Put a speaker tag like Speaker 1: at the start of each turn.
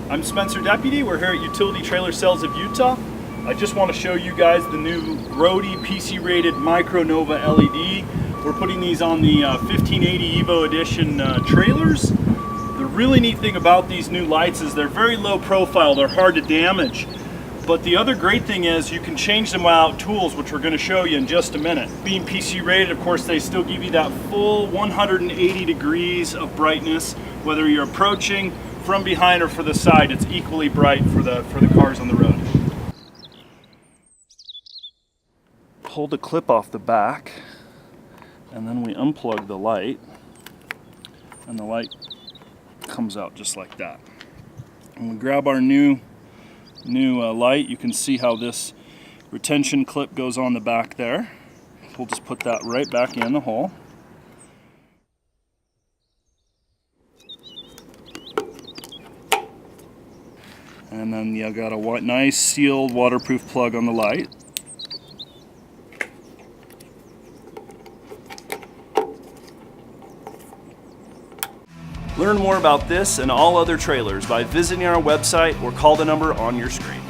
Speaker 1: I'm Spencer Deputy. We're here at Utility Trailer Sales of Utah. I just want to show you guys the new Grote PC rated MicroNova LED. We're putting these on the 1580 Evo Edition trailers. The really neat thing about these new lights is they're very low profile, they're hard to damage. But the other great thing is you can change them without tools, which we're going to show you in just a minute. Being PC rated, of course, they still give you that full 180 degrees of brightness. Whether you're approaching from behind or for the side, it's equally bright for the cars on the road. Pull the clip off the back, and then we unplug the light, and the light comes out just like that. And we grab our new light. You can see how this retention clip goes on the back there. We'll just put that right back in the hole. And then you got a nice sealed waterproof plug on the light. Learn more about this and all other trailers by visiting our website or call the number on your screen.